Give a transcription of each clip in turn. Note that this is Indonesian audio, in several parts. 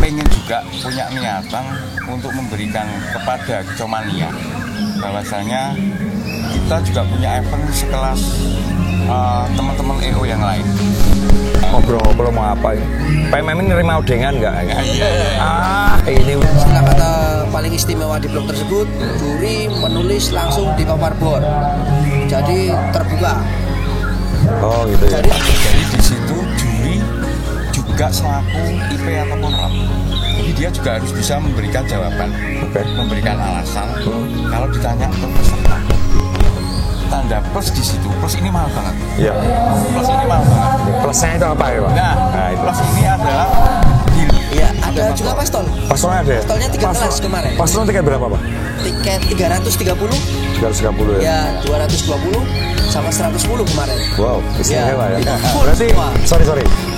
pengen juga punya niatan untuk memberikan kepada Kicomania bahwasanya kita juga punya event sekelas teman-teman EO yang lain. Ngobrol-ngobrol mau apa ini? PMM ini nerima udengan nggak? Ini istilah kata paling istimewa di blog tersebut, juri menulis langsung di paper board, jadi terbuka. Oh gitu ya. Jadi di situ juri juga selaku IP ataupun RAM. Jadi dia juga harus bisa memberikan jawaban, memberikan alasan. Kalau ditanya ke peserta, tanda plus di situ, plus ini mahal banget. Iya. Plus ini mahal banget. Plusnya itu apa ya, Pak? Nah Itu. plus ini adalah deal. Iya, ada juga pastol. Pastolnya ada ya? Pastolnya 13 kemarin. Pastolnya tiket berapa, Pak? Tiket 330, 330 ya? ya 220 sama 110 kemarin. Wow, istimewa ya. Ya. Berarti, sorry.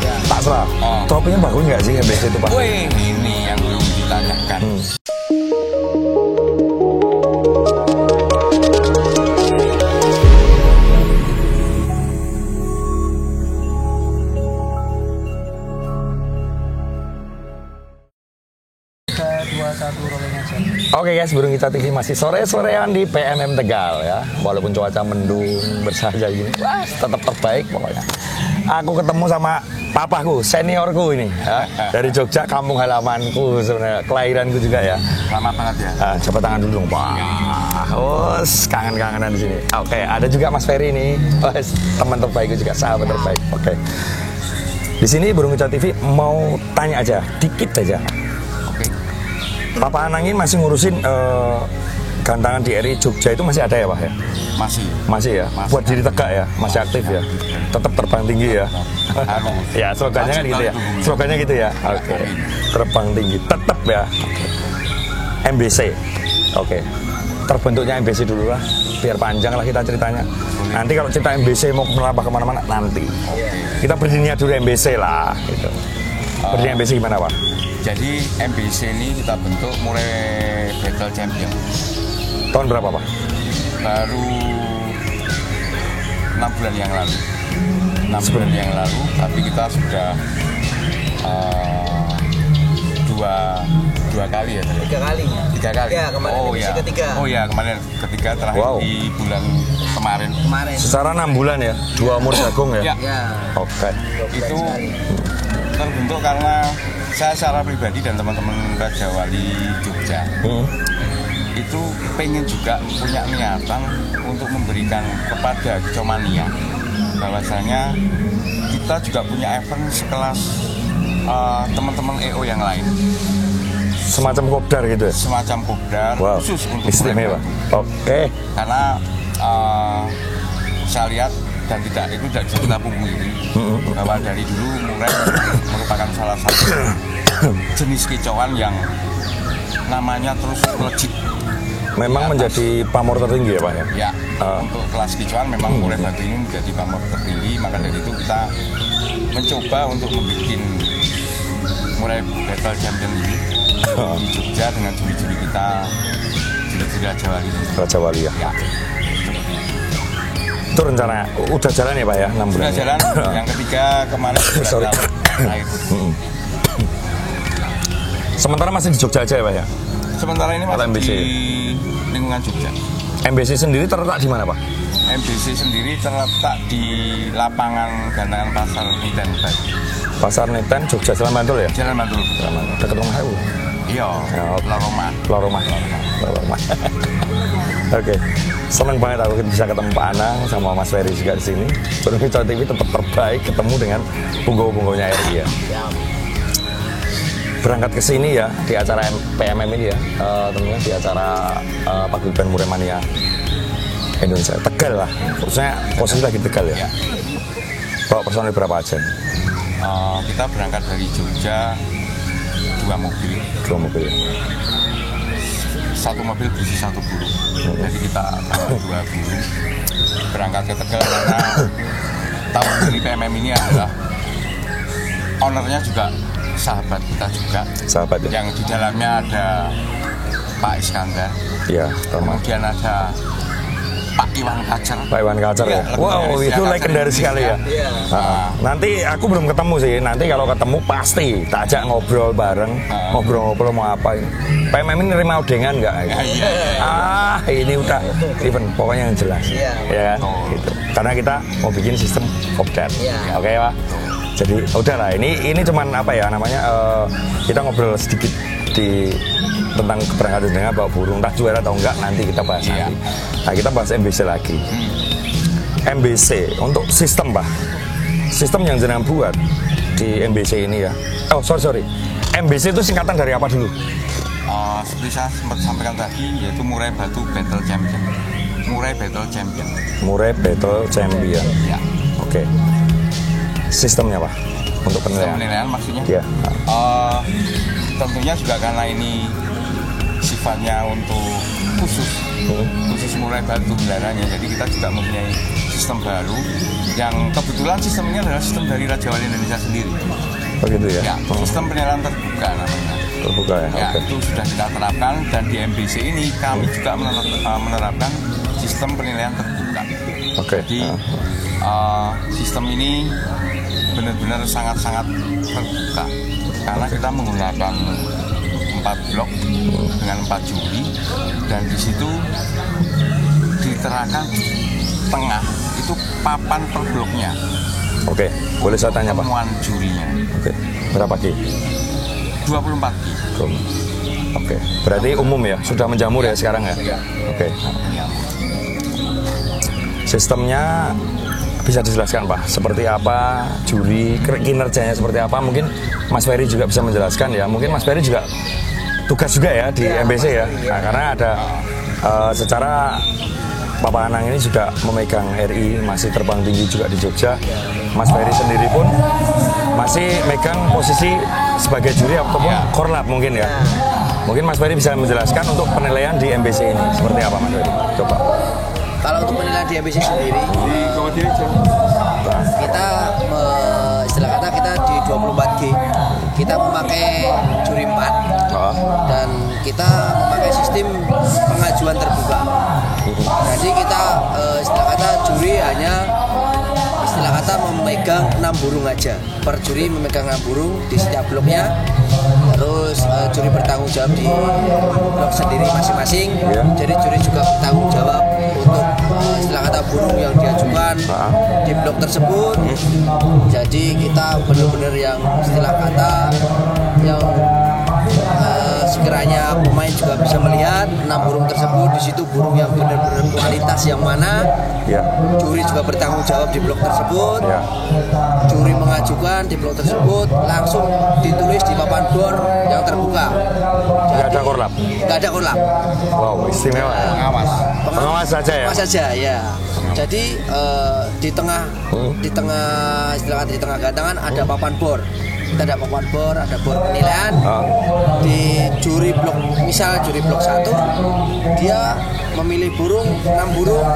Ya. Tak salah. Topinya bagus nggak sih MBC itu, Pak? Wih, ini yang belum ditanyakan. Oke guys, Burung Kicau TV masih sore-sorean di PMM Tegal ya. Walaupun cuaca mendung bersahaja gini, wah tetap terbaik pokoknya. Aku ketemu sama papaku, seniorku ini ya. Dari Jogja, kampung halamanku sebenarnya, kelahiranku juga ya. Lama banget ya. Coba tangan dulu dong, Pak. Kangen-kangenan di sini. Oke, ada juga Mas Ferry nih. Teman terbaikku juga, sahabat terbaik. Oke. Di sini Burung Kicau TV mau tanya aja, dikit aja. Papa Anang ini masih ngurusin gantangan di RI Jogja itu masih ada ya, Pak ya? Masih ya? Masih. Buat diri tegak ya? Masih aktif ya? Tetap terbang tinggi ya? Ya, slogannya kan gitu ya? Slogannya gitu ya? Oke. Terbang tinggi, tetap ya? MBC. Oke. Terbentuknya MBC dulu lah, biar panjang lah kita ceritanya. Nanti kalau cerita MBC mau merambah kemana-mana nanti. Kita berdirinya dulu MBC lah, gitu. Berdirinya MBC gimana, Pak? Jadi MBC ini kita bentuk mulai Battle Champion. Tahun berapa, Pak? Baru 6 bulan yang lalu. 6 bulan yang lalu, tapi kita sudah dua kali ya? 3 kali. 3 kali? Ya, kemarin ketiga. Oh ya, kemarin ketiga terakhir di bulan kemarin. Secara 6 bulan ya? 2 umur jagung ya? Ya. Oke. Itu terbentuk karena saya secara pribadi dan teman-teman Raja Wali Jogja itu pengen juga punya niatan untuk memberikan kepada Kicomania bahwasanya kita juga punya event sekelas teman-teman EO yang lain. Semacam kopdar gitu ya? Semacam kopdar khusus untuk istimewa. Oke. Karena saya lihat dan itu tidak bisa kita pungkiri bahwa dari dulu murai merupakan salah satu jenis kicauan yang namanya terus melejit. Memang menjadi pamor tertinggi ya, Pak ya? Ya, untuk kelas kicauan memang murai batu ini menjadi pamor tertinggi, maka dari itu kita mencoba untuk membuat murai Battle Champion ini di Jogja dengan juri-juri kita, juri-juri Raja Wali ya. Itu rencana udah jalan ya, Pak ya? 6 bulan. Udah jalan. Yang ketiga kemarin sorry. Sementara masih di Jogja aja ya, Pak ya? Sementara ini masih MBC di lingkungan Jogja. MBC sendiri terletak di mana, Pak? MBC sendiri terletak di lapangan gantangan Pasar Niten. Pasar Niten, Jogja, Jalan Bantul ya? Jalan Bantul. Dekat rumah aku. Iya, Loromah. Oke. Seneng banget aku bisa ketemu Pak Anang sama Mas Ferry juga di sini. Burung Kicau TV tetap terbaik ketemu dengan punggawa-punggawanya RI ya. Berangkat ke sini ya di acara PMM ini ya, tentunya di acara Paguyuban Murai Mania Indonesia. Tegal lah, khususnya posisi lagi Tegal ya. Bawa personil berapa aja? Kita berangkat dari Jogja 2 mobil. 2 mobil ya. 1 mobil berisi 1 guru. Jadi kita tambah 2 guru berangkat ke Tegal karena tahun ini PMM ini adalah ownernya juga sahabat kita juga. Sahabat ya. Yang di dalamnya ada Pak Iskandar. Iya, kemudian ada Pak Iwan Kacer. Pak Iwan Kacer ya. Wow, itu legendaris sekali ya. Nanti aku belum ketemu sih. Nanti kalau ketemu pasti tak ajak ngobrol bareng. Ngobrol-ngobrol mau apa ini. PMM ini nerima udengan nggak? Ini udah event pokoknya yang jelas. Ya kan? Gitu. Karena kita mau bikin sistem kopdar. Oke Pak. Jadi udahlah. Ini cuman apa ya namanya? Kita ngobrol sedikit tentang keberangkatan dengan bawa burung, entah juara atau enggak nanti kita bahas nanti. Nah kita bahas MBC lagi. MBC untuk sistem Pak, sistem yang jenengan buat di MBC ini ya. Oh sorry, MBC itu singkatan dari apa dulu? Seperti saya sempat sampaikan tadi, yaitu Murai Batu Battle Champion. Murai Battle Champion. Murai Battle Champion. Ya. Oke. Sistemnya Pak untuk penilaian. Penilaian maksudnya? Ya. Tentunya juga karena ini sifatnya untuk khusus Murai Batu gelaranya, jadi kita juga mempunyai sistem baru yang kebetulan sistem ini adalah sistem dari Raja Wali Indonesia sendiri. Begitu ya? Sistem penilaian terbuka namanya. Terbuka ya? Ya, itu sudah kita terapkan dan di MBC ini kami juga menerapkan sistem penilaian terbuka. Jadi sistem ini benar-benar sangat-sangat terbuka karena kita menggunakan 4 blok dengan 4 juri dan di situ diterakan tengah itu papan per bloknya. Oke, boleh saya tanya Pak? Temuan jurinya. Oke, berapa Ki? 24 Ki. Oke, berarti umum ya, sudah menjamur ya sekarang ya? Oke. Sistemnya bisa dijelaskan Pak, seperti apa juri, kinerjanya seperti apa? Mungkin Mas Ferry juga bisa menjelaskan ya. Mungkin Mas Ferry juga tugas juga ya di MBC ya. Nah, karena ada secara Bapak Anang ini juga memegang RI, masih terbang tinggi juga di Jogja. Mas Ferry sendiri pun masih megang posisi sebagai juri ataupun korlap mungkin ya. Mungkin Mas Ferry bisa menjelaskan untuk penilaian di MBC ini seperti apa Mas Ferry? Coba. Kalau untuk penilaian di MBC sendiri, kita istilah kata kita di 24G kita memakai juri 4 dan kita memakai sistem pengajuan terbuka. Jadi kita istilah kata juri hanya istilah kata memegang 6 burung aja. Per juri memegang 6 burung di setiap bloknya. Terus juri bertanggung jawab di blok sendiri masing-masing. Jadi juri juga bertanggung jawab untuk istilah kata burung yang diajukan di blok tersebut. Jadi kita benar-benar yang istilah kata yang sekiranya pemain juga bisa melihat 6 burung tersebut, di situ burung yang benar-benar kualitas yang mana. Juri juga bertanggung jawab di blok tersebut. Juri mengajukan di blok tersebut langsung ditulis di papan bor yang terbuka. Tidak ada korlap. Tidak ada korlap. Wow, istimewa. Pengawas saja ya. Pengawas saja ya. Jadi di tengah istilah di tengah gantangan ada papan bor. Kita ada papan bor, ada bor penilaian. Di juri blok, misal juri blok 1 dia memilih burung 6 burung,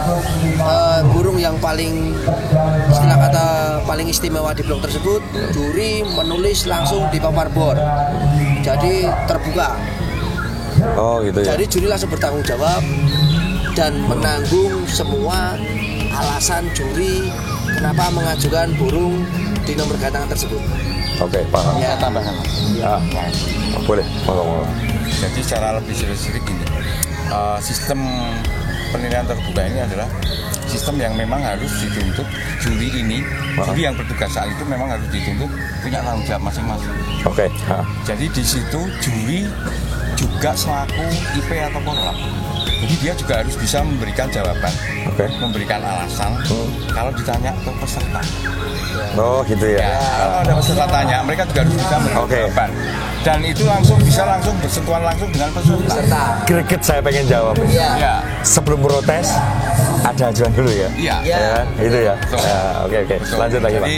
burung yang paling istilah kata paling istimewa di blok tersebut. Juri menulis langsung di papan bor. Jadi terbuka. Oh gitu ya. Jadi juri langsung bertanggung jawab dan menanggung semua alasan juri kenapa mengajukan burung di nomor gantangan tersebut. Oke, paham. Ya, tambahkan. Boleh. Jadi secara lebih spesifik ini, sistem penilaian terbuka ini adalah sistem yang memang harus dituntut juri ini, juri yang bertugas saat itu memang harus dituntut punya tanggung jawab masing-masing. Oke. Jadi di situ juri juga selaku IP atau korlap. Jadi dia juga harus bisa memberikan jawaban, memberikan alasan kalau ditanya ke peserta. Oh gitu ya. Kalau ada peserta tanya, mereka juga harus bisa memberikan jawaban. Dan itu bisa langsung bersentuhan langsung dengan peserta. Greget saya pengen jawab. Ya. Sebelum protes ada ajuan dulu ya. Iya. Itu ya. Oke. Lanjut lagi Pak. Jadi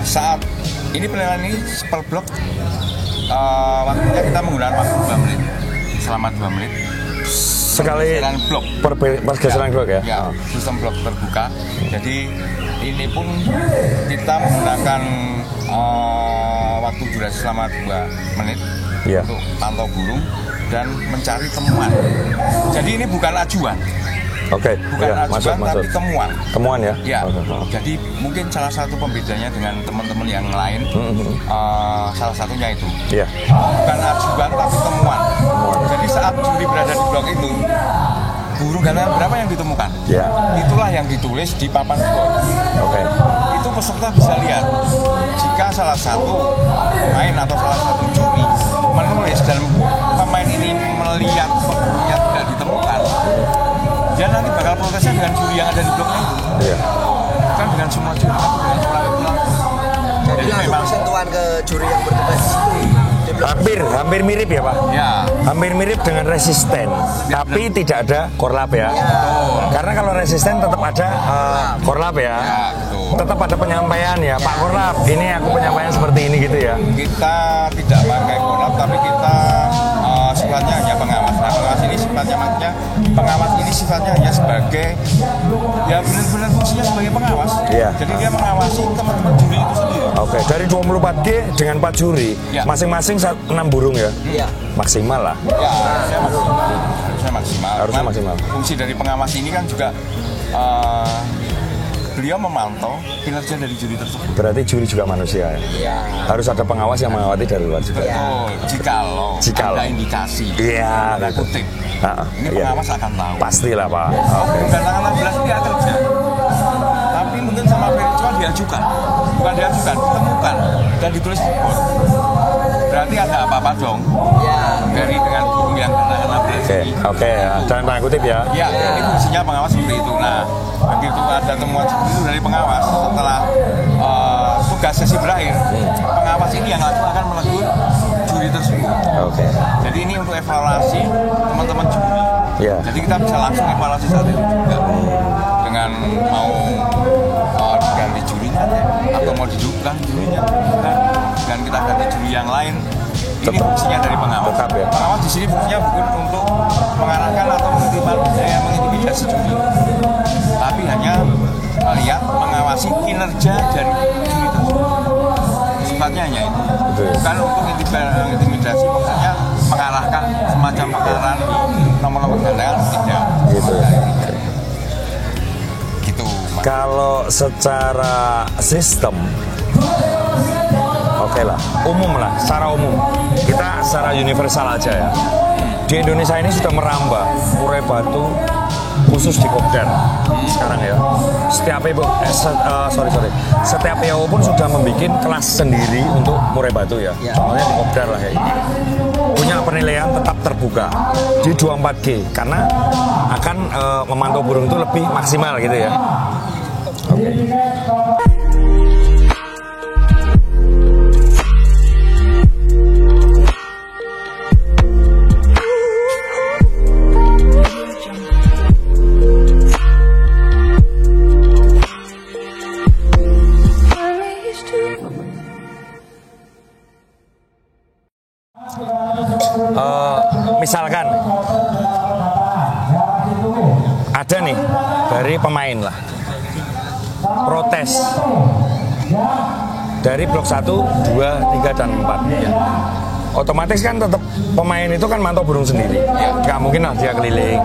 saat ini penilaian ini per blok waktunya kita menggunakan waktu 2 menit. Selama 2 menit. Sekali blok pergeseran blok ya. Sistem blok terbuka. Jadi ini pun kita menggunakan waktu durasi selama 2 menit untuk pantau burung dan mencari temuan. Jadi ini bukan ajuan. Oke. Bukan ajuan tapi temuan. Temuan ya? Ya. Jadi mungkin salah satu pembedanya dengan teman-teman yang lain, salah satunya itu. Iya. Bukan ajuan tapi temuan. Jadi saat juri berada di blok itu, burung gantangan berapa yang ditemukan? Ya. Itulah yang ditulis di papan skor. Oke. Itu peserta bisa lihat jika salah satu pemain atau salah satu juri menulis dan pemain ini melihat burungnya tidak ditemukan, dia nanti bakal protesnya dengan juri yang ada di bloknya itu. Iya. Kan dengan semua juri, dengan semua itu langsung. Jadi memang sentuhan ke juri yang bertugas. Hampir mirip ya Pak? Ya. Hampir mirip dengan resisten, tapi tidak ada korlap ya. Karena kalau resisten tetap ada korlap ya. Tetap ada penyampaian ya, Pak Korlap. Ini aku penyampaian seperti ini gitu ya. Kita tidak pakai korlap, tapi kita sifatnya hanya pengawas. Nah, pengawas ini sifatnya maksudnya pengawas ini sifatnya hanya sebagai ya benar-benar fungsinya sebagai pengawas. Iya. Jadi dia mengawasi teman-teman juri itu sendiri. Oke, dari 24G dengan 4 juri, masing-masing 6 burung ya? Iya. Maksimal lah. Ya, harusnya maksimal. Harusnya maksimal. Fungsi dari pengawas ini kan juga beliau memantau kinerja dari juri tersebut. Berarti juri juga manusia ya? Iya. Harus ada pengawas yang mengawasi dari luar juga. Jikalau ada indikasi. Iya. Kita kutip. Ini pengawas akan tahu. Pastilah Pak. Gantangan 16 dia kerja. Tapi mungkin sama cuma diajukan. Bukan diajukan, ditemukan dan ditulis di board. Berarti ada apa-apa dong? Ya. Dari dengan burung yang gantangan 16 ini. Oke, jangan tanda kutip ya. Ya, ini fungsinya pengawas seperti itu. Nah, begitu ada temuan seperti itu dari pengawas setelah tugas sesi berakhir, pengawas ini yang langsung akan menegur juri tersebut. Oke. Jadi ini untuk evaluasi teman-teman juri. Ya. Jadi kita bisa langsung evaluasi saat itu juga dengan mau diganti jurinya atau mau dihidupkan jurinya dan kita ganti juri yang lain. Ini fungsinya dari pengawas. Tetap ya. Pengawas di sini fungsinya bukan untuk mengarahkan atau mengintimidasi juri, tapi hanya melihat mengawasi kinerja dari juri tersebut. Sifatnya hanya itu. Bukan untuk intimidasi, maksudnya mengarahkan semacam pengarahan di nomor-nomor gantangan tidak. Gitu. Gitu. Kalau secara sistem, oke lah, umum lah, secara umum. Kita secara universal aja ya. Di Indonesia ini sudah merambah murai batu khusus di Kopdar sekarang ya. Setiap setiap PO pun sudah membuat kelas sendiri untuk murai batu ya. Contohnya di Kopdar lah ya. Punya penilaian tetap terbuka di 24G karena akan memantau burung itu lebih maksimal gitu ya. Misalkan ada nih dari pemain lah protes dari blok 1, 2, 3, dan 4 ya. Otomatis kan tetap pemain itu kan mantau burung sendiri ya. Nggak mungkin lah dia keliling.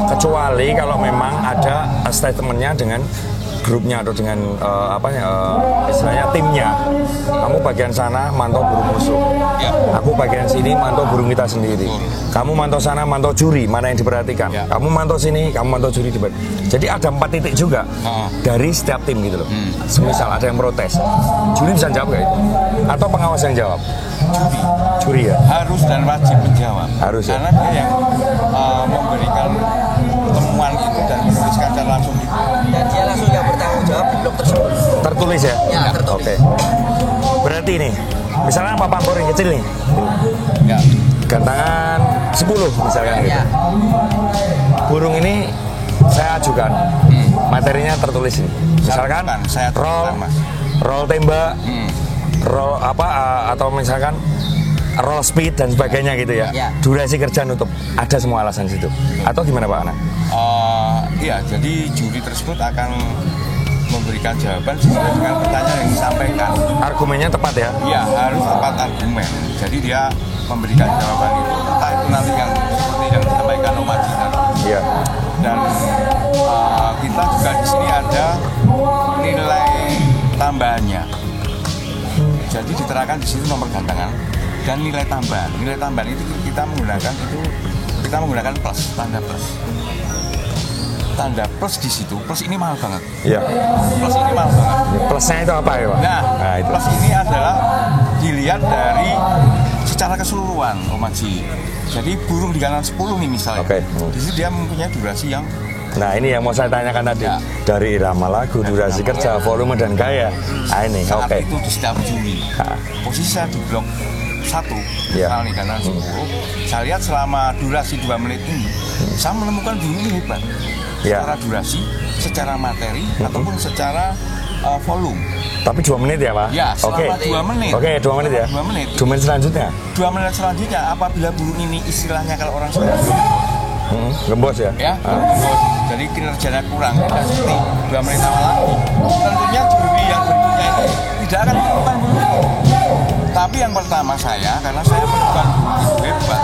Kecuali kalau memang ada statementnya dengan grupnya atau dengan istilahnya timnya. Kamu bagian sana mantau burung musuh, aku bagian sini mantau burung kita sendiri. Kamu mantau sana mantau juri, mana yang diperhatikan. Kamu mantau sini, kamu mantau juri. Jadi ada 4 titik juga dari setiap tim gitu loh. Semisal ada yang protes, juri bisa jawab nggak itu? Atau pengawas yang jawab? Juri ya? Harus dan wajib menjawab. Harus ya? Karena dia yang memberikan temuan itu dan menuliskan secara langsung di dan dia langsung yang bertanggung jawab di blok tersebut. Tertulis ya? Ya, tertulis. Oke. Berarti nih, misalnya papan boring kecil nih, ya. gantangan 10 misalkan gitu. Ya. Burung ini saya ajukan, materinya tertulis ini. Misalkan roll tembak, roll atau misalkan roll speed dan sebagainya gitu ya. Durasi kerja nutup, ada semua alasan situ. Atau gimana Pak Ana? Iya, jadi juri tersebut akan memberikan jawaban sesuai dengan pertanyaan yang disampaikan. Argumennya tepat ya? Iya, harus tepat argumen. Jadi dia memberikan jawaban itu, entah itu nanti yang seperti yang disampaikan Om Haji tadi. Iya. Dan kita juga di sini ada nilai tambahannya. Jadi diterapkan di situ nomor gantangan dan nilai tambahan. Nilai tambahan itu kita menggunakan plus, tanda plus. Tanda plus di situ, plus ini mahal banget. Iya. Plus ini mahal banget. Plusnya itu apa ya, Pak? Nah, itu. plus ini adalah dilihat dari secara keseluruhan, Om Haji. Jadi burung di kanan 10 nih misalnya. Oke. Di situ dia mempunyai durasi yang. Nah, ini yang mau saya tanyakan tadi. Ya. Dari irama lagu, durasi kerja, volume dan gaya. Nah, ini Saat oke. itu di setiap juri. Posisi saya di blok 1, Ya. misalnya nih kanan 10. Saya lihat selama durasi 2 menit ini, saya menemukan burung ini hebat. Ya. Secara durasi, secara materi, ataupun secara volume. Tapi 2 menit ya, Pak? Ya, selama 2 menit. Oke, 2 menit ya. 2 menit. 2 menit selanjutnya? 2 menit selanjutnya, apabila burung ini istilahnya kalau orang sudah gembos ya? ya, gembos. Jadi kinerjanya kurang, tidak seperti 2 menit awal lagi. Tentunya juri yang berikutnya ini tidak akan menemukan burung itu. Tapi yang pertama saya, karena saya menemukan burung itu hebat,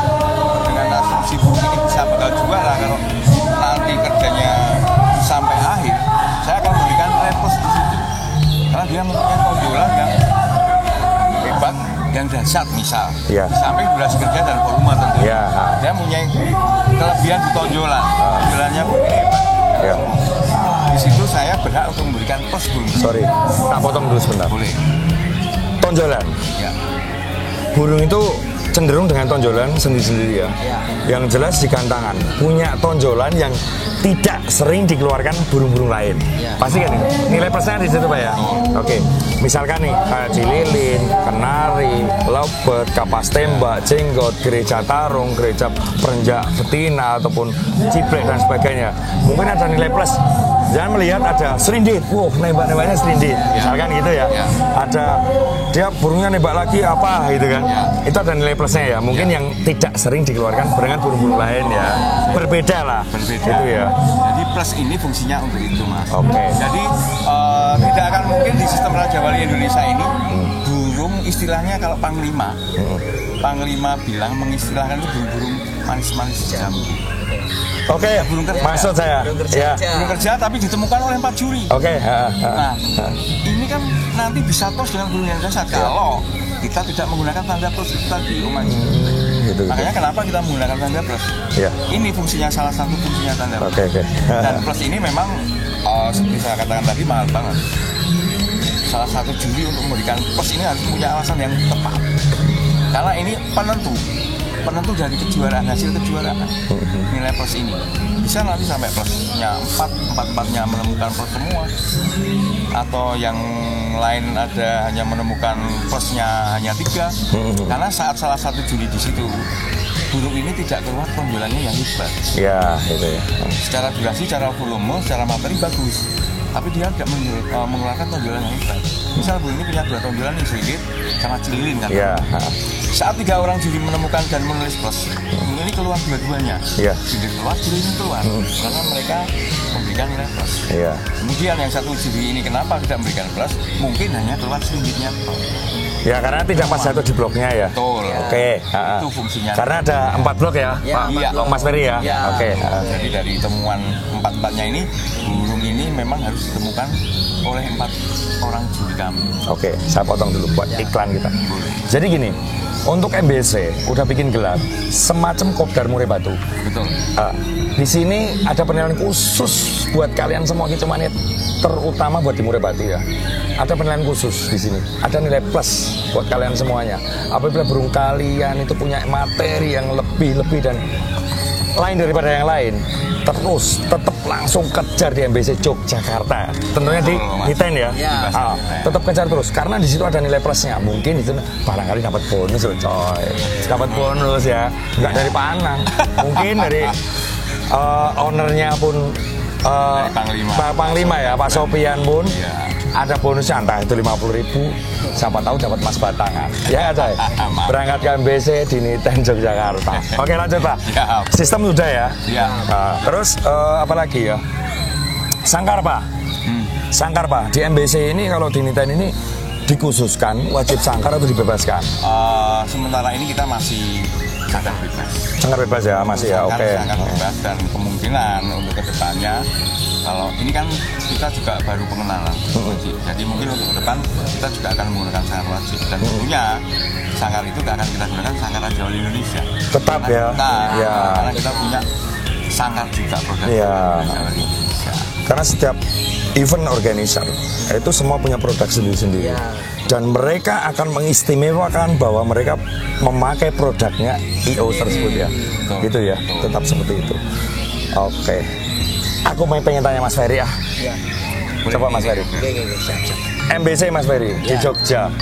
dengan asumsi burung ini bisa bakal juara kalau nanti kerjanya sampai akhir, saya akan memberikan repos di situ. Karena dia mempunyai tonjolan yang hebat dan dahsyat misal. Ya. Sampai durasi kerja dan volume tentunya. Ya. Dia mempunyai kelebihan di tonjolan. Tonjolannya begini hebat. Ya. Di situ saya berhak untuk memberikan plus burung. Sorry, tak potong dulu sebentar. Boleh. Tonjolan. Ya. Burung itu cenderung dengan tonjolan sendiri-sendiri ya. Yang jelas di gantangan punya tonjolan yang tidak sering dikeluarkan burung-burung lain. Pasti kan ini? Nilai plusnya di situ, Pak ya. Oke. Misalkan nih cililin, kenari, lovebird, kapas tembak, jenggot, gereja tarung, gereja perenjak betina ataupun ciblek dan sebagainya. Mungkin ada nilai plus. Jangan melihat ada serindit, nembak-nembaknya serindit, misalkan gitu ya. Ada dia burungnya nembak lagi apa gitu kan. Itu ada nilai plusnya ya. Mungkin yang tidak sering dikeluarkan dengan burung-burung lain ya. Berbeda lah. Berbeda. Itu ya. Jadi plus ini fungsinya untuk itu, Mas. Oke. Jadi tidak akan mungkin di sistem Raja Wali Indonesia ini burung istilahnya kalau panglima. Panglima bilang mengistilahkan itu burung-burung manis-manis jambu. Oke, maksud saya. Ya. Burung kerja tapi ditemukan oleh 4 juri. Oke. Nah, ini kan nanti bisa tos dengan burung yang dahsyat kalau kita tidak menggunakan tanda plus itu tadi, Om Haji. Gitu. Makanya kenapa kita menggunakan tanda plus? Ya. Ini fungsinya, salah satu fungsinya tanda plus. Oke. Dan plus ini memang seperti saya katakan tadi mahal banget. Salah satu juri untuk memberikan plus ini harus punya alasan yang tepat. Karena ini penentu dari kejuaraan, hasil kejuaraan. Nilai plus ini bisa nanti sampai plusnya 4-4-nya menemukan plus semua, atau yang lain ada hanya menemukan plusnya hanya 3. Karena saat salah satu juri di situ burung ini tidak keluar tonjolannya yang hebat. Ya, itu ya. Secara durasi, secara volume, secara materi bagus, tapi dia tidak mengeluarkan tonjolan yang hebat. Misal burung ini punya 2 tonjolan yang sedikit sama cililin kan. Ya. Saat 3 orang juri menemukan dan menulis plus, ini keluar dua-duanya. Ya. Cililin keluar, cililin keluar, karena mereka memberikan nilai plus. Iya. Kemudian yang satu juri ini kenapa tidak memberikan plus? Mungkin hanya keluar sedikitnya. Ya, karena tidak pas satu di bloknya ya. Betul. Oke. Itu fungsinya. Karena ada 4 blok ya, Pak. Iya. Mas Ferry ya. Oke. Jadi dari temuan 4-4-nya ini, burung ini memang harus ditemukan oleh 4 orang juri kami. Oke, saya potong dulu buat iklan kita. Jadi gini, untuk MBC udah bikin gelar semacam Kopdar Murai Batu. Betul. Di sini ada penilaian khusus buat kalian semua Kicumanit, terutama buat di Murai Batu ya. Ada penilaian khusus di sini. Ada nilai plus buat kalian semuanya. Apabila burung kalian itu punya materi yang lebih dan lain daripada yang lain, terus tetap langsung kejar di MBC Yogyakarta. Tentunya di TEN ya. Tetap kejar terus karena di situ ada nilai plusnya. Mungkin di situ barangkali dapat bonus loh, coy. Dapat bonus ya. Enggak dari Pak Anang. Mungkin dari ownernya pun Pak Panglima ya, Pak Sopian pun. Ada bonusnya, entah itu 50.000, siapa tahu dapat emas batangan. Ya, coy. Berangkat ke MBC di Niten Yogyakarta. Oke, lanjut Pak. Sistem sudah ya. Terus apa lagi ya? Sangkar Pak. Sangkar Pak. Di MBC ini kalau di Niten ini dikhususkan wajib sangkar atau dibebaskan? Sementara ini kita masih Sangat bebas ya masih ya, oke. Sangat bebas dan kemungkinan untuk kedepannya kalau ini kan kita juga baru pengenalan wajib. Jadi mungkin untuk ke depan kita juga akan menggunakan sanggar wajib dan tentunya sanggar itu akan kita gunakan sanggar Raja Wali Indonesia. Tetap ya. Karena kita punya sanggar juga produk Raja Wali Indonesia. Karena setiap event organizer itu semua punya produk sendiri-sendiri dan mereka akan mengistimewakan bahwa mereka memakai produknya IO tersebut ya. Gitu ya, tetap seperti itu. Oke. Aku pengen tanya Mas Ferry ya. Coba Mas Ferry. MBC Mas Ferry di Jogja.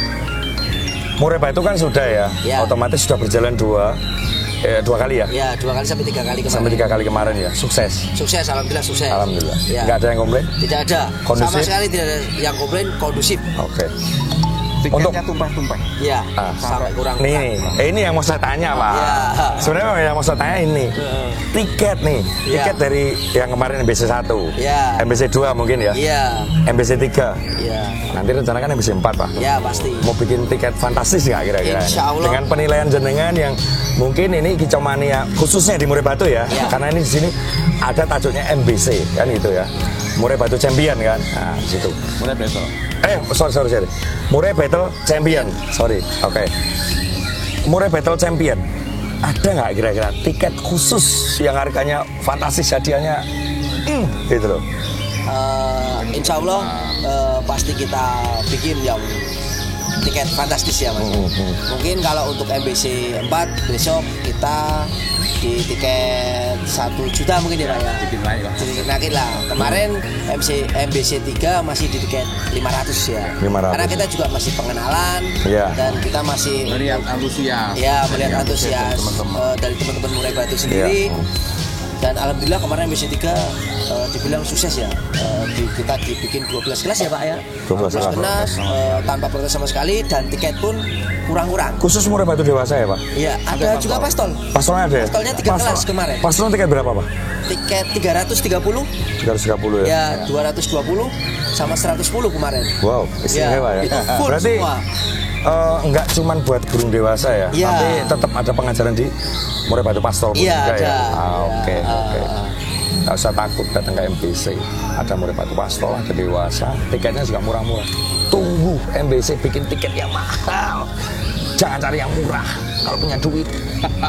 Murai Batu kan sudah ya, otomatis sudah berjalan dua kali ya? Ya, 2 kali sampai 3 kali kemarin. Sampai 3 kali kemarin ya, sukses? Sukses, alhamdulillah sukses. Alhamdulillah. Ya. Nggak ada yang komplain? Tidak ada. Kondusif? Sama sekali tidak ada yang komplain, kondusif. Oke. Tiketnya tumpah-tumpah. Ya, sampai kurang. Nih, ini yang mau saya tanya Pak. Sebenarnya yang mau saya tanya ini, tiket nih, tiket dari yang kemarin MBC 1, MBC 2 mungkin ya, MBC 3. Nanti rencana kan MBC 4 Pak. Ya pasti. Mau bikin tiket fantastis nggak kira-kira? Insya Allah. Dengan penilaian jenengan yang mungkin ini Kicau Mania khususnya di Murai Batu ya, karena ini di sini ada tajuknya MBC kan gitu ya, Murai Batu Champion kan, nah di situ. Murai Battle. Sorry. Murai Battle Champion, sorry. Oke. Murai Battle Champion. Ada nggak kira-kira tiket khusus yang harganya fantastis hadiahnya? Gitu loh. Insya Allah pasti kita bikin yang tiket fantastis ya Mas. Mungkin kalau untuk MBC 4 besok kita di tiket 1 juta mungkin ya Pak ya. Sedikit naik lah. Kemarin MBC 3 masih di tiket 500 ya. 500. Karena kita juga masih pengenalan dan kita masih melihat antusias. Ya, melihat antusias dari teman-teman Murai Batu sendiri. Dan alhamdulillah kemarin MBC 3 dibilang sukses ya. Kita dibikin 12 kelas ya Pak ya. 12 kelas tanpa protes sama sekali dan tiket pun kurang-kurang. Khusus Murai Batu dewasa ya Pak? Iya, ada juga pastol. Pastolnya ada ya? Pastolnya 3 kelas kemarin. Pastolnya tiket berapa Pak? Tiket 330. 330 ya? Ya, 220 sama 110 kemarin. Wow, istimewa ya. Berarti enggak cuman buat burung dewasa ya, tapi tetap ada pengajaran di Murai Batu Pastol pun juga ya. Oke. Nggak usah takut datang ke MBC. Ada Murai Batu Pastol, ada dewasa, tiketnya juga murah-murah. Tunggu MBC bikin tiket yang mahal. Jangan cari yang murah kalau punya duit.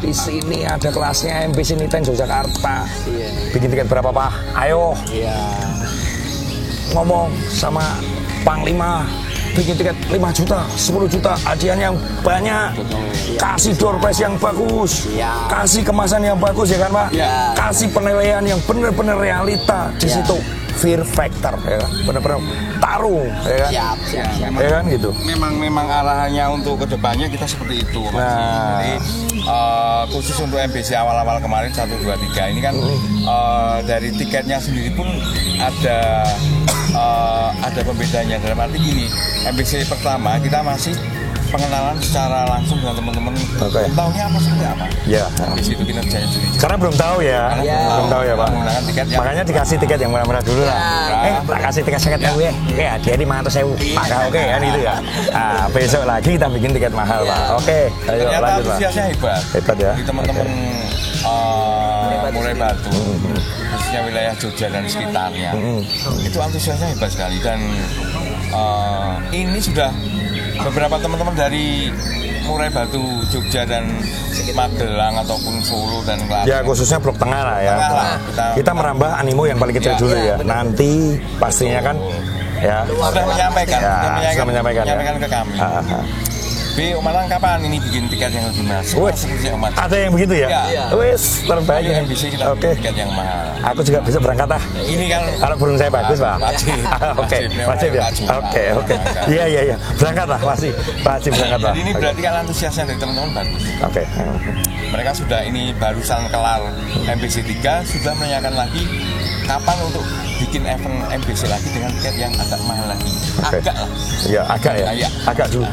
Di sini ada kelasnya MBC Niten Yogyakarta. Bikin tiket berapa Pak? Ayo. Ngomong sama Panglima, bikin tiket 5 juta, 10 juta, hadiahnya yang banyak. Kasih door prize yang bagus, kasih kemasan yang bagus ya kan Pak, kasih penilaian yang benar-benar realita di situ. Fear factor ya kan, benar-benar tarung ya kan, ya kan gitu. Memang arahannya untuk kedepannya kita seperti itu. Jadi khusus untuk MBC awal-awal kemarin 1, 2, 3 ini kan dari tiketnya sendiri pun ada pembedanya. Dalam arti gini, MBC pertama kita masih pengenalan secara langsung dengan teman-teman. Tahunya apa seperti apa? MBC itu kinerjanya juri. Karena belum tahu ya, belum tahu ya Pak. Makanya dikasih tiket yang murah-murah dulu lah. Tak kasih tiket 50.000 ya. Dia 500.000. Maka oke kan itu ya. Nah, besok lagi kita bikin tiket mahal Pak. Oke, ayo ternyata lanjut Pak. antusiasnya hebat ya. Di teman-teman Murai Batu, khususnya wilayah Jogja dan sekitarnya. Itu antusiasnya hebat sekali dan ini sudah beberapa teman-teman dari Murai Batu, Jogja dan Magelang ataupun Solo dan Klaten. Ya khususnya Blok Tengah lah ya. Kita merambah animo yang paling kecil dulu ya. Nanti pastinya kan ya sudah menyampaikan ke kami. Malang kapan ini bikin tiket yang lebih mahal? Ada yang begitu ya? Wes terbaik ya. Oke. Tiket yang mahal. Aku juga bisa berangkat ah. Ini kan kalau burung saya bagus Pak. Oke, wajib ya. Oke. Iya. Berangkat lah wajib berangkat lah. Jadi ini berarti kan antusiasnya dari teman-teman bagus. Oke. Mereka sudah ini barusan kelar MBC 3 sudah menanyakan lagi kapan untuk bikin event MBC lagi dengan tiket yang agak mahal lagi. Agak lah. Iya, agak ya. Agak dulu.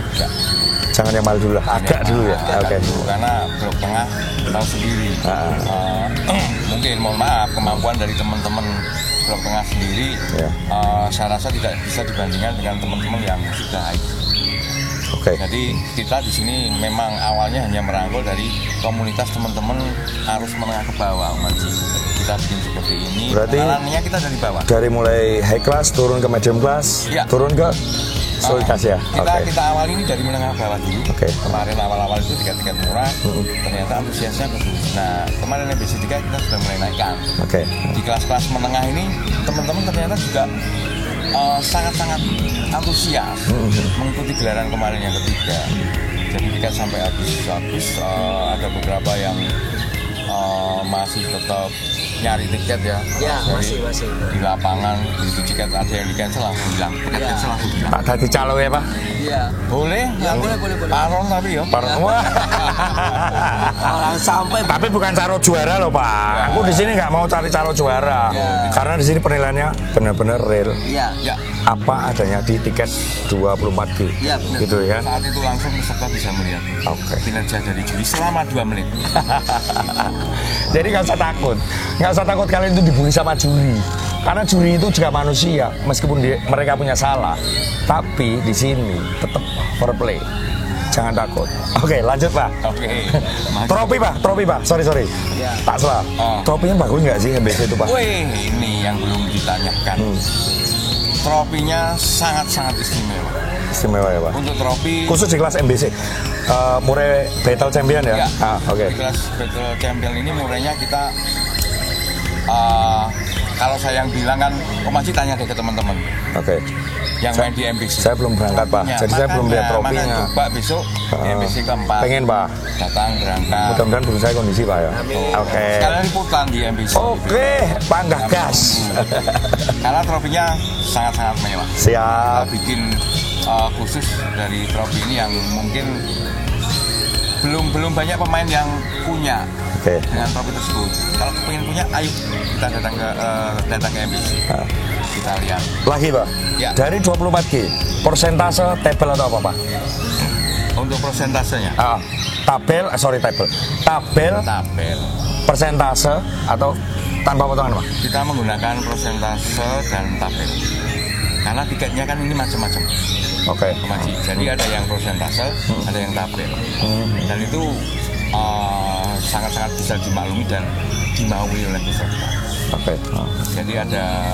Jangan yang mahal dulu lah, agak dulu ya. Oke. Karena Blok Tengah tahu sendiri. Mungkin mohon maaf kemampuan dari teman-teman Blok Tengah sendiri, saya rasa tidak bisa dibandingkan dengan teman-teman yang sudah high. Jadi kita di sini memang awalnya hanya merangkul dari komunitas teman-teman arus menengah ke bawah, Mas. Kita bikin seperti ini. Berarti pengenalannya kita dari bawah. Dari mulai high class turun ke medium class, turun ke soliditas ya. Kita awal ini dari menengah ke bawah dulu. Kemarin awal-awal itu tiket murah, ternyata antusiasnya bagus. Nah, kemarin MBC 3 kita sudah mulai naikkan. Di kelas-kelas menengah ini teman-teman ternyata juga sangat-sangat antusias mengikuti gelaran kemarin yang ketiga. Jadi tiket sampai habis. Ada beberapa yang masih tetap nyari tiket ya. Masih di lapangan begitu tiket ada yang di cancel langsung hilang. Pak tadi calo ya Pak? Iya. Boleh. Paron tapi ya. Wah. Orang sampai. Tapi bukan caro juara loh Pak. Aku di sini nggak mau cari caro juara. Karena di sini penilaiannya benar-benar real. Iya. Apa adanya di tiket 24G. Iya benar. Gitu ya. Saat itu langsung peserta bisa melihat kinerja dari juri selama 2 menit. Jadi nggak usah takut kalian itu dibully sama juri. Karena juri itu juga manusia, meskipun mereka punya salah, tapi di sini tetap fair play. Jangan takut. Oke, lanjut Pak. Trofi Pak. Sorry. Tak salah. Trofinya bagus nggak sih MBC itu Pak? Wih, ini yang belum ditanyakan. Trofinya sangat-sangat istimewa. Istimewa ya Pak. Untuk trofi khusus di kelas MBC, Murai Battle Champion ya. Di kelas Battle Champion ini murainya kita. Kalau saya yang bilang kan, Maji tanya deh ke teman-teman. Yang main di MBC. Saya belum berangkat Pak, jadi saya belum lihat trofinya. Coba besok MBC keempat. Pengen Pak. Datang berangkat. Mudah-mudahan berusaha saya kondisi Pak ya. Sekalian liputan di MBC. Panggah gas. Karena trofinya sangat-sangat mewah. Siap. Kita bikin khusus dari trofi ini yang mungkin belum banyak pemain yang punya dengan trofi tersebut. Kalau pengen punya, ayo kita datang ke MBC. Kita lihat. Lagi Pak. Dari 24G, persentase tabel atau apa Pak? Untuk persentasenya? Tabel. Persentase atau tanpa potongan Pak? Kita menggunakan persentase dan tabel. Karena tiketnya kan ini macam-macam. Jadi ada yang persentase, ada yang tabel. Dan itu sangat-sangat bisa dimaklumi dan dimaui oleh peserta. Jadi ada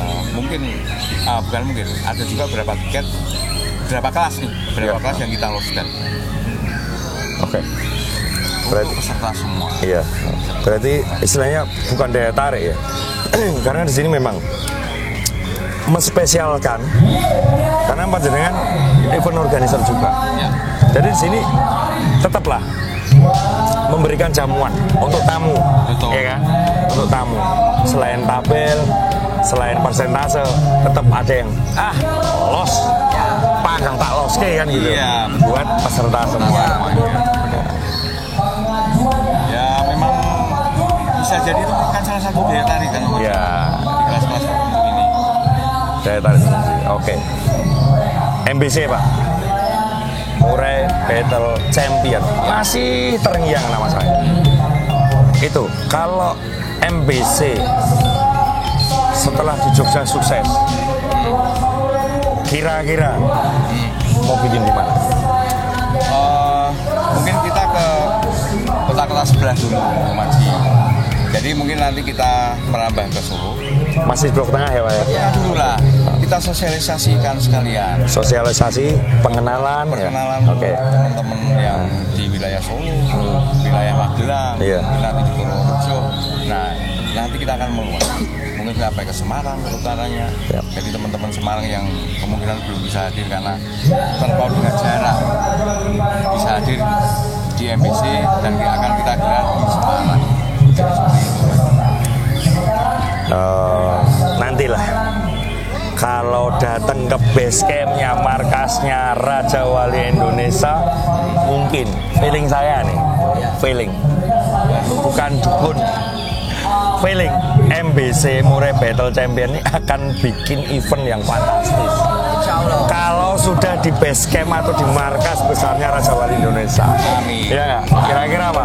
ada juga berapa tiket, berapa kelas yang kita loskan. Untuk peserta semua. Iya. Berarti istilahnya bukan daya tarik ya. Karena di sini memang menspesialkan karena panjenengan event organizer juga. Jadi di sini tetaplah memberikan jamuan untuk tamu, ya kan? Untuk tamu. Selain tabel, selain persentase, tetap ada yang los, panggang tak los kan gitu. Buat peserta semua. Ya memang bisa jadi itu kan salah satu daya tarik kan. Di kelas-kelas tertentu ini. Daya tarik. MBC Pak. Murai Battle Champion. Masih terngiang nama saya. Itu kalau MBC setelah di Jogja sukses, kira-kira mau bikin di mana? Mungkin kita ke kota-kota sebelah dulu, Maji. Jadi mungkin nanti kita merambah ke Solo. Masih Blok Tengah ya Pak ya? Ya dulu lah, kita sosialisasikan sekalian. Sosialisasi, pengenalan teman-teman yang di wilayah Solo, wilayah Magelang, nanti di Purworejo. Nah, nanti kita akan meluas. Mungkin sampai ke Semarang, ke utaranya. Jadi teman-teman Semarang yang kemungkinan belum bisa hadir karena terpaut dengan jarak, bisa hadir di MBC dan akan kita gelar di Semarang. Nantilah kalau datang ke base campnya, markasnya Raja Wali Indonesia, mungkin feeling saya nih, bukan dukun, feeling MBC Murai Battle Champion ini akan bikin event yang fantastis. Kalau sudah di base camp atau di markas besarnya Raja Wali Indonesia. Ya nggak? Kira-kira apa?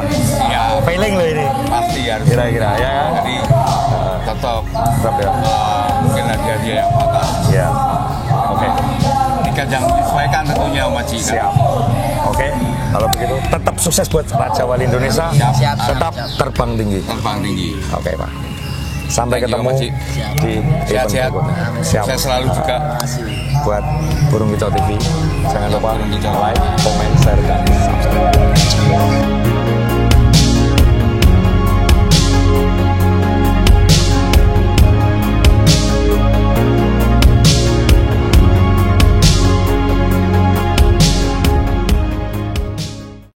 Ya, feeling loh ini. Pasti harus. Kira-kira ya kan? Jadi tetap ya. Mungkin hadiah yang fantastis. Ya. tiket yang disesuaikan tentunya Om Haji. Siap. Oke, kalau begitu tetap sukses buat Raja Wali Indonesia. Siap. Tetap terbang tinggi. Terbang tinggi. Oke, Pak. Sampai ketemu Haji. di event Sehat-sehat. berikutnya. Saya selalu juga. Buat Burung Kicau TV, jangan lupa Burung Kicau. like, comment, share, dan subscribe.